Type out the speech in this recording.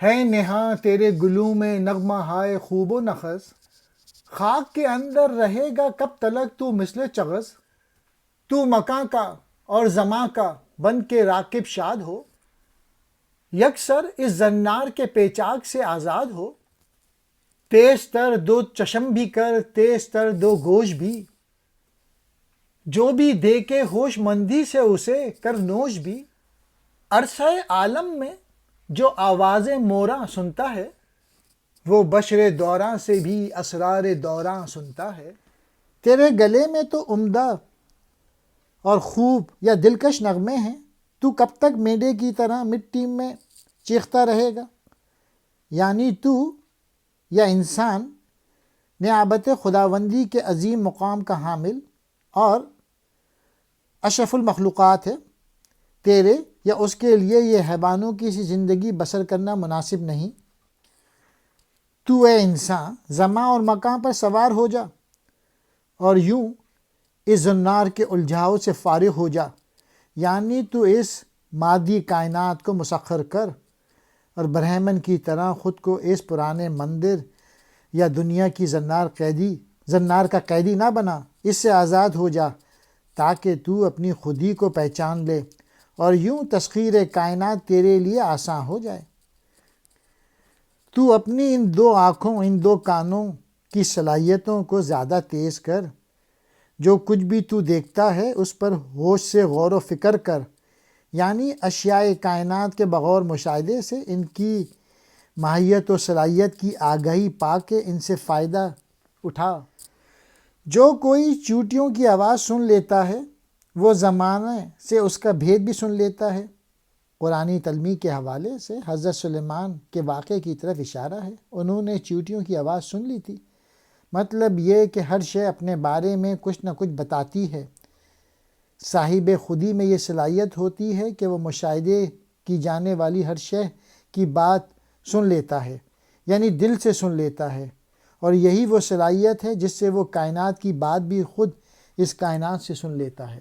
ہے نہاں تیرے گلوں میں نغمہ ہائے خوب و نخس، خاک کے اندر رہے گا کب تلک تو مثل چغز، تو مکاں کا اور زماں کا بن کے راکب شاد ہو، یکسر اس زنار کے پیچاک سے آزاد ہو، تیز تر دو چشم بھی کر تیز تر دو گوش بھی، جو بھی دیکھے ہوش مندی سے اسے کر نوش بھی، عرصہ عالم میں جو آواز موراں سنتا ہے، وہ بشر دوراں سے بھی اسرار دوراں سنتا ہے۔ تیرے گلے میں تو عمدہ اور خوب یا دلکش نغمے ہیں، تو کب تک میڈے کی طرح مٹی میں چیختا رہے گا؟ یعنی تو یا انسان نعمت خداوندی کے عظیم مقام کا حامل اور اشرف المخلوقات ہے، تیرے یا اس کے لیے یہ حیوانوں کی سی زندگی بسر کرنا مناسب نہیں۔ تو اے انسان زمان اور مکان پر سوار ہو جا اور یوں اس زنار کے الجھاؤ سے فارغ ہو جا، یعنی تو اس مادی کائنات کو مسخر کر اور برہمن کی طرح خود کو اس پرانے مندر یا دنیا کی زنار کا قیدی نہ بنا، اس سے آزاد ہو جا تاکہ تو اپنی خودی کو پہچان لے اور یوں تسخیر کائنات تیرے لیے آسان ہو جائے۔ تو اپنی ان دو آنکھوں ان دو کانوں کی صلاحیتوں کو زیادہ تیز کر، جو کچھ بھی تو دیکھتا ہے اس پر ہوش سے غور و فکر کر، یعنی اشیاء کائنات کے بغور مشاہدے سے ان کی ماہیت و صلاحیت کی آگاہی پا کے ان سے فائدہ اٹھا۔ جو کوئی چیونٹیوں کی آواز سن لیتا ہے وہ زمانے سے اس کا بھید بھی سن لیتا ہے۔ قرآنی تلمیح کے حوالے سے حضرت سلیمان کے واقعے کی طرف اشارہ ہے، انہوں نے چیونٹیوں کی آواز سن لی تھی۔ مطلب یہ کہ ہر شے اپنے بارے میں کچھ نہ کچھ بتاتی ہے۔ صاحب خودی میں یہ صلاحیت ہوتی ہے کہ وہ مشاہدے کی جانے والی ہر شے کی بات سن لیتا ہے، یعنی دل سے سن لیتا ہے، اور یہی وہ صلاحیت ہے جس سے وہ کائنات کی بات بھی خود اس کائنات سے سن لیتا ہے۔